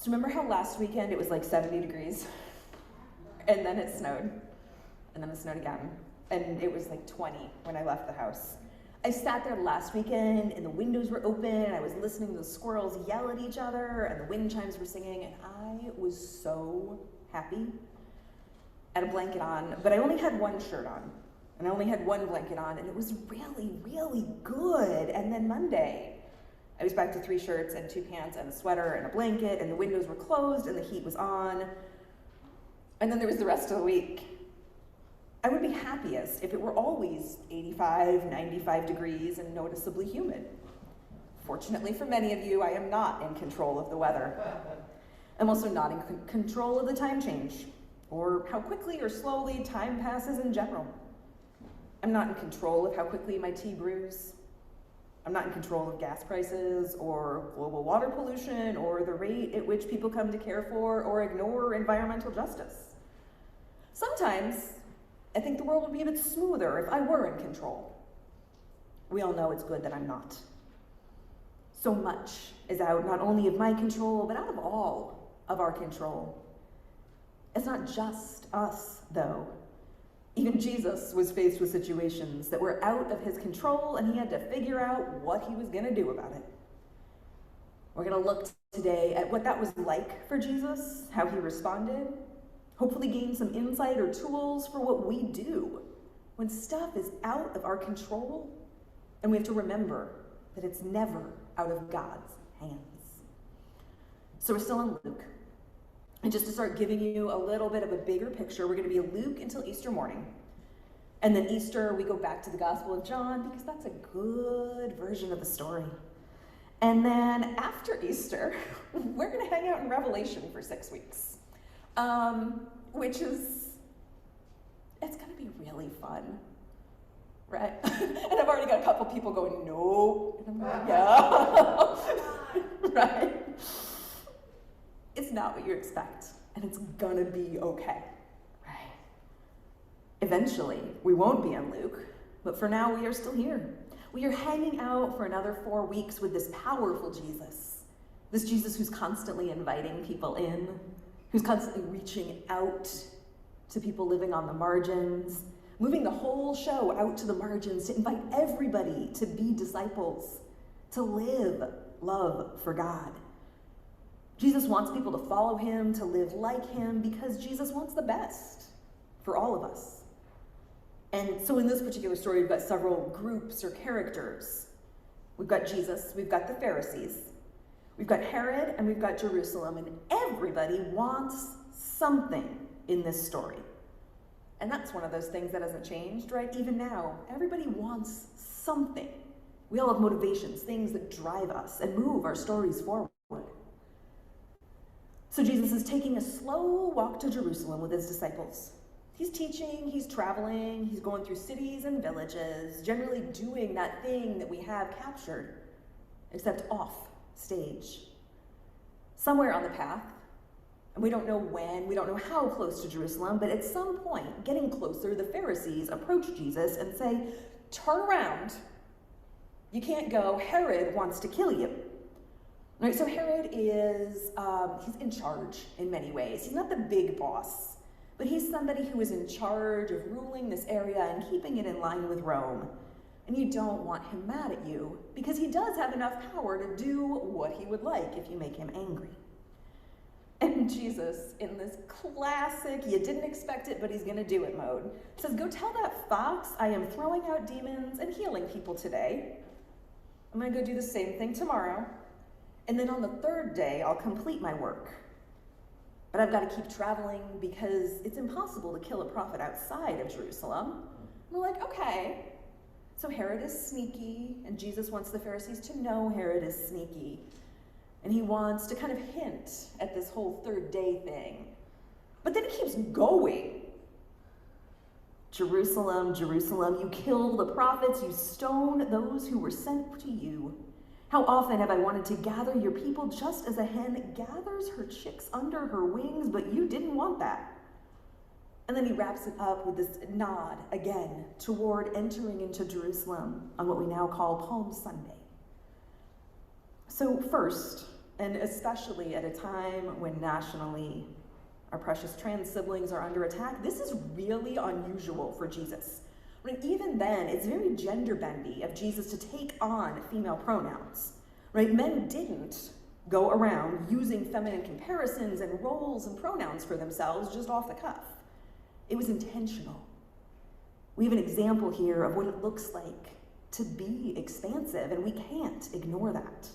So remember how last weekend it was like 70 degrees? And then it snowed. And then it snowed again. And it was like 20 when I left the house. I sat there last weekend and the windows were open and I was listening to the squirrels yell at each other and the wind chimes were singing and I was so happy. I had a blanket on, but I only had one shirt on and I only had one blanket on and it was really, really good. And then Monday, I was back to 3 shirts and 2 pants and a sweater and a blanket and the windows were closed and the heat was on. And then there was the rest of the week. I would be happiest if it were always 85, 95 degrees and noticeably humid. Fortunately for many of you, I am not in control of the weather. I'm also not in control of the time change, or how quickly or slowly time passes in general. I'm not in control of how quickly my tea brews. I'm not in control of gas prices, or global water pollution, or the rate at which people come to care for or ignore environmental justice. Sometimes, I think the world would be a bit smoother if I were in control. We all know it's good that I'm not. So much is out not only of my control, but out of all of our control. It's not just us, though. Even Jesus was faced with situations that were out of his control, and he had to figure out what he was going to do about it. We're going to look today at what that was like for Jesus, how he responded, hopefully gain some insight or tools for what we do when stuff is out of our control, and we have to remember that it's never out of God's hands. So we're still in Luke. And just to start giving you a little bit of a bigger picture, we're going to be in Luke until Easter morning. And then Easter, we go back to the Gospel of John because that's a good version of the story. And then after Easter, we're going to hang out in Revelation for 6 weeks. Which is, it's going to be really fun, right? And I've already got a couple people going, no, and I'm going, yeah, right? It's not what you expect, and it's going to be okay, right? Eventually, we won't be in Luke, but for now, we are still here. We are hanging out for another 4 weeks with this powerful Jesus, this Jesus who's constantly inviting people in, who's constantly reaching out to people living on the margins, moving the whole show out to the margins to invite everybody to be disciples, to live love for God. Jesus wants people to follow him, to live like him, because Jesus wants the best for all of us. And so in this particular story, we've got several groups or characters. We've got Jesus, we've got the Pharisees, we've got Herod, and we've got Jerusalem, and everybody wants something in this story. And that's one of those things that hasn't changed, right? Even now, everybody wants something. We all have motivations, things that drive us and move our stories forward. So Jesus is taking a slow walk to Jerusalem with his disciples. He's teaching, he's traveling, he's going through cities and villages, generally doing that thing that we have captured, except off stage. Somewhere on the path, and we don't know when, we don't know how close to Jerusalem, but at some point, getting closer, the Pharisees approach Jesus and say, turn around, you can't go, Herod wants to kill you. Right, so Herod is, he's in charge in many ways. He's not the big boss, but he's somebody who is in charge of ruling this area and keeping it in line with Rome. And you don't want him mad at you, because he does have enough power to do what he would like if you make him angry. And Jesus, in this classic, you didn't expect it, but he's gonna do it mode, says, go tell that fox I am throwing out demons and healing people today. I'm gonna go do the same thing tomorrow. And then on the 3rd day, I'll complete my work. But I've got to keep traveling because it's impossible to kill a prophet outside of Jerusalem. And we're like, okay. So Herod is sneaky, and Jesus wants the Pharisees to know Herod is sneaky. And he wants to kind of hint at this whole 3rd day thing. But then he keeps going. Jerusalem, Jerusalem, you kill the prophets, you stone those who were sent to you. How often have I wanted to gather your people just as a hen gathers her chicks under her wings, but you didn't want that. And then he wraps it up with this nod again toward entering into Jerusalem on what we now call Palm Sunday. So first, And especially at a time when nationally our precious trans siblings are under attack, this is really unusual for Jesus. Right? Even then, it's very gender bendy of Jesus to take on female pronouns. Right? Men didn't go around using feminine comparisons and roles and pronouns for themselves just off the cuff. It was intentional. We have an example here of what it looks like to be expansive, and we can't ignore that.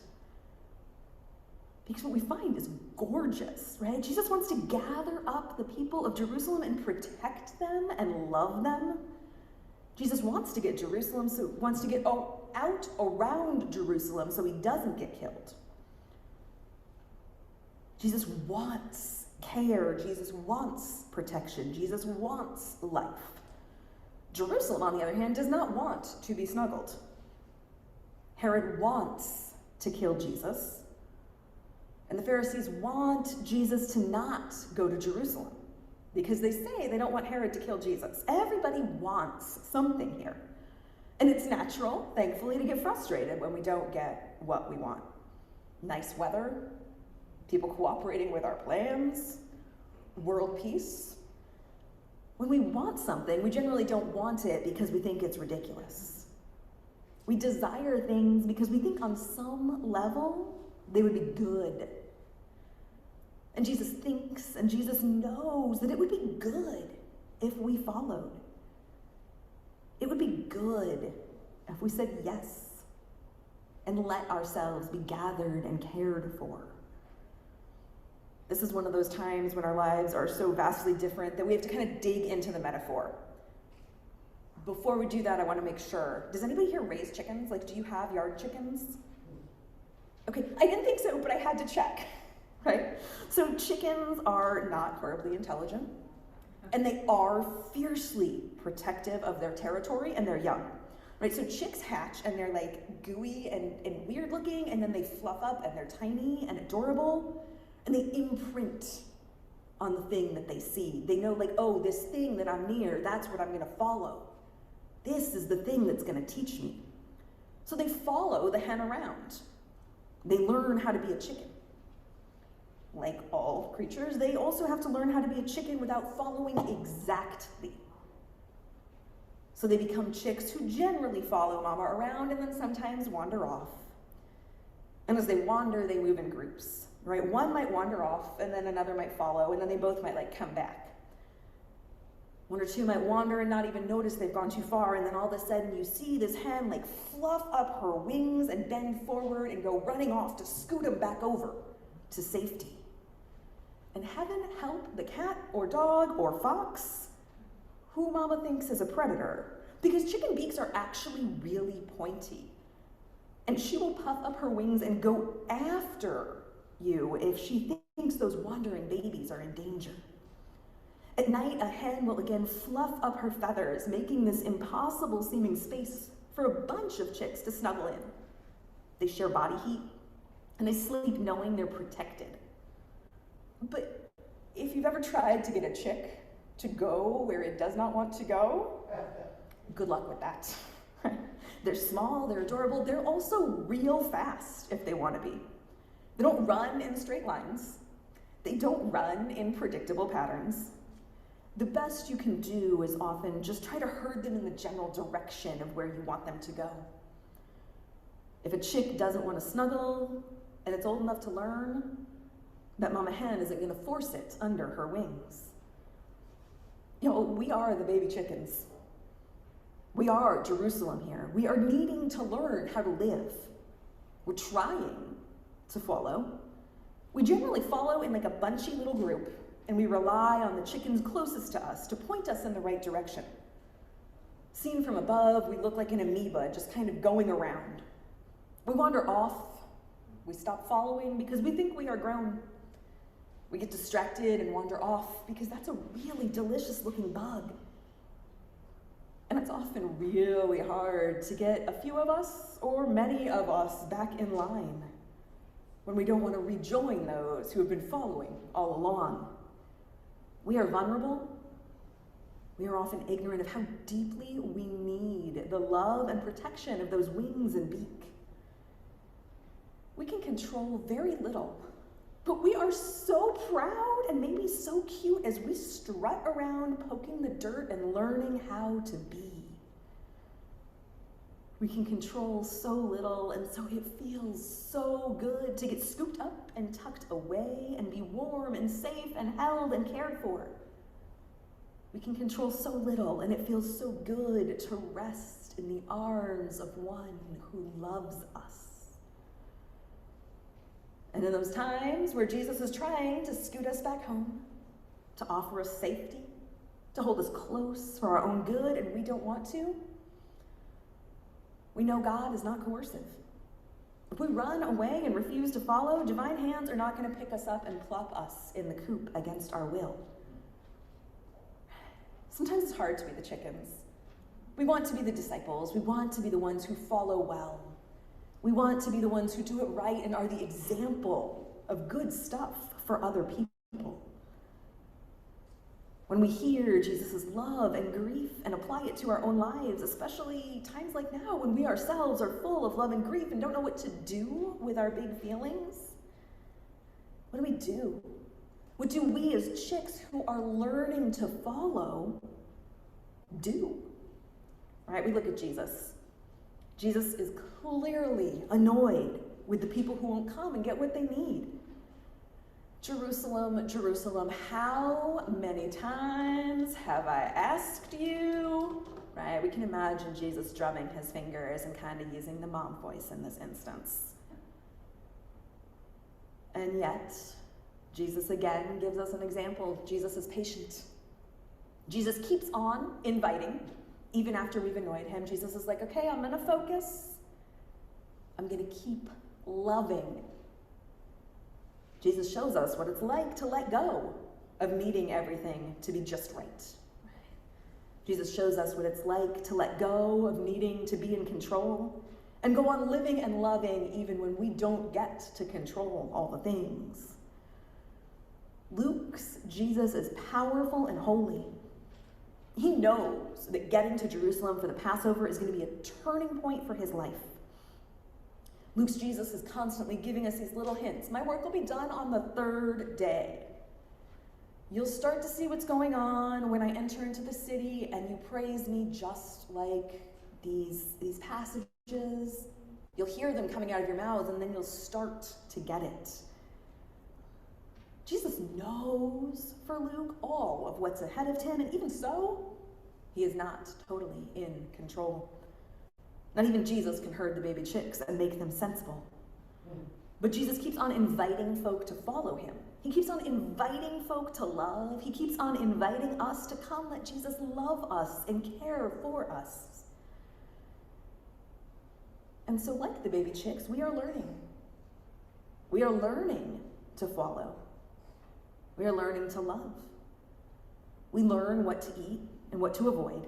Because what we find is gorgeous, right? Jesus wants to gather up the people of Jerusalem and protect them and love them. Jesus wants to get out around Jerusalem so he doesn't get killed. Jesus wants care. Jesus wants protection. Jesus wants life. Jerusalem, on the other hand, does not want to be snuggled. Herod wants to kill Jesus. And the Pharisees want Jesus to not go to Jerusalem because they say they don't want Herod to kill Jesus. Everybody wants something here. And it's natural, thankfully, to get frustrated when we don't get what we want. Nice weather, people cooperating with our plans, world peace. When we want something, we generally don't want it because we think it's ridiculous. We desire things because we think on some level they would be good. And Jesus thinks and Jesus knows that it would be good if we followed. It would be good if we said yes and let ourselves be gathered and cared for. This is one of those times when our lives are so vastly different that we have to kind of dig into the metaphor. Before we do that, I want to make sure. Does anybody here raise chickens? Like, do you have yard chickens? Okay, I didn't think so, but I had to check, right? So chickens are not horribly intelligent, and they are fiercely protective of their territory and their young, right? So chicks hatch, and they're like gooey and weird looking, and then they fluff up, and they're tiny and adorable. And they imprint on the thing that they see. They know, like, oh, this thing that I'm near, that's what I'm going to follow. This is the thing that's going to teach me. So they follow the hen around. They learn how to be a chicken. Like all creatures, they also have to learn how to be a chicken without following exactly. So they become chicks who generally follow mama around and then sometimes wander off. And as they wander, they move in groups. Right? One might wander off, and then another might follow, and then they both might come back. One or two might wander and not even notice they've gone too far, and then all of a sudden you see this hen fluff up her wings and bend forward and go running off to scoot them back over to safety. And heaven help the cat or dog or fox who mama thinks is a predator, because chicken beaks are actually really pointy. And she will puff up her wings and go after you if she thinks those wandering babies are in danger. At night, a hen will again fluff up her feathers, making this impossible seeming space for a bunch of chicks to snuggle in. They share body heat, and they sleep knowing they're protected. But if you've ever tried to get a chick to go where it does not want to go, good luck with that. They're small, they're adorable, they're also real fast if they want to be. They don't run in straight lines. They don't run in predictable patterns. The best you can do is often just try to herd them in the general direction of where you want them to go. If a chick doesn't want to snuggle and it's old enough to learn, that mama hen isn't going to force it under her wings. You know, we are the baby chickens. We are Jerusalem here. We are needing to learn how to live. We're trying to follow. We generally follow in a bunchy little group, and we rely on the chickens closest to us to point us in the right direction. Seen from above, we look like an amoeba just kind of going around. We wander off. We stop following because we think we are grown. We get distracted and wander off because that's a really delicious looking bug. And it's often really hard to get a few of us or many of us back in line when we don't want to rejoin those who have been following all along. We are vulnerable. We are often ignorant of how deeply we need the love and protection of those wings and beak. We can control very little, but we are so proud and maybe so cute as we strut around poking the dirt and learning how to be. We can control so little, and so it feels so good to get scooped up and tucked away and be warm and safe and held and cared for. We can control so little, and it feels so good to rest in the arms of one who loves us. And in those times where Jesus is trying to scoot us back home, to offer us safety, to hold us close for our own good, and we don't want to, we know God is not coercive. If we run away and refuse to follow, divine hands are not going to pick us up and plop us in the coop against our will. Sometimes it's hard to be the chickens. We want to be the disciples. We want to be the ones who follow well. We want to be the ones who do it right and are the example of good stuff for other people. When we hear Jesus' love and grief and apply it to our own lives, especially times like now when we ourselves are full of love and grief and don't know what to do with our big feelings, what do we do? What do we as chicks who are learning to follow do? Right? We look at Jesus. Jesus is clearly annoyed with the people who won't come and get what they need. Jerusalem, Jerusalem, how many times have I asked you? Right? We can imagine Jesus drumming his fingers and kind of using the mom voice in this instance. And yet, Jesus again gives us an example. Jesus is patient. Jesus keeps on inviting, even after we've annoyed him. Jesus is like, okay, I'm gonna focus. I'm gonna keep loving. Jesus shows us what it's like to let go of needing everything to be just right. Jesus shows us what it's like to let go of needing to be in control and go on living and loving even when we don't get to control all the things. Luke's Jesus is powerful and holy. He knows that getting to Jerusalem for the Passover is going to be a turning point for his life. Luke's Jesus is constantly giving us these little hints. My work will be done on the third day. You'll start to see what's going on when I enter into the city and you praise me just like these passages. You'll hear them coming out of your mouths and then you'll start to get it. Jesus knows for Luke all of what's ahead of him, and even so, he is not totally in control. Not even Jesus can herd the baby chicks and make them sensible. But Jesus keeps on inviting folk to follow him. He keeps on inviting folk to love. He keeps on inviting us to come let Jesus love us and care for us. And so like the baby chicks, we are learning. We are learning to follow. We are learning to love. We learn what to eat and what to avoid.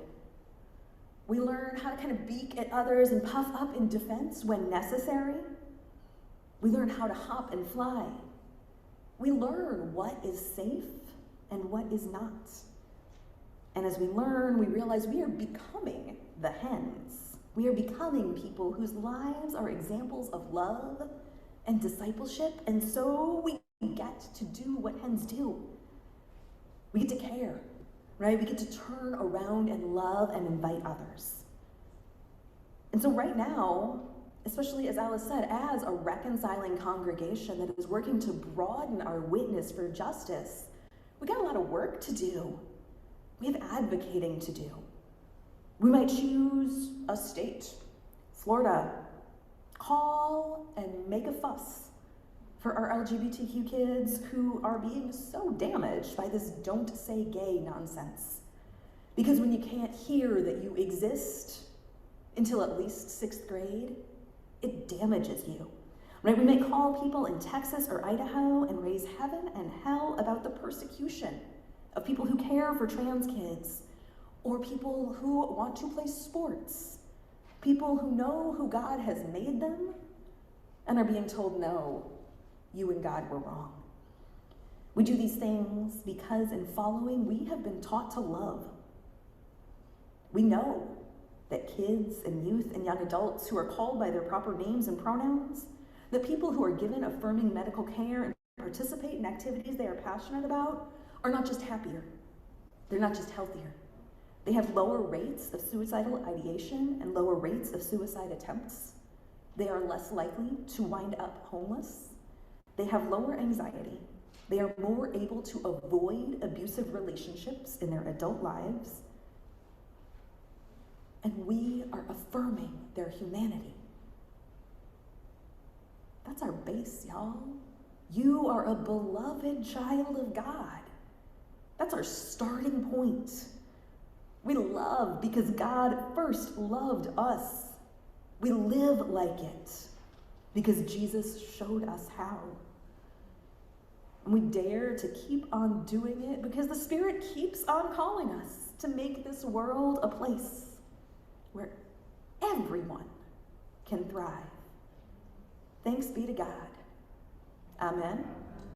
We learn how to kind of beak at others and puff up in defense when necessary. We learn how to hop and fly. We learn what is safe and what is not. And as we learn, we realize we are becoming the hens. We are becoming people whose lives are examples of love and discipleship, and so we get to do what hens do. We get to care, right? We get to turn around and love and invite others. And so right now, especially as Alice said, as a reconciling congregation that is working to broaden our witness for justice, we got a lot of work to do. We have advocating to do. We might choose a state, Florida, call and make a fuss for our LGBTQ kids who are being so damaged by this don't say gay nonsense. Because when you can't hear that you exist until at least 6th grade, it damages you, right? We may call people in Texas or Idaho and raise heaven and hell about the persecution of people who care for trans kids, or people who want to play sports, people who know who God has made them and are being told, no, you and God were wrong. We do these things because in following, we have been taught to love. We know that kids and youth and young adults who are called by their proper names and pronouns, that people who are given affirming medical care and participate in activities they are passionate about are not just happier, they're not just healthier. They have lower rates of suicidal ideation and lower rates of suicide attempts. They are less likely to wind up homeless. They have lower anxiety. They are more able to avoid abusive relationships in their adult lives. And we are affirming their humanity. That's our base, y'all. You are a beloved child of God. That's our starting point. We love because God first loved us. We live like it because Jesus showed us how. And we dare to keep on doing it because the Spirit keeps on calling us to make this world a place where everyone can thrive. Thanks be to God. Amen.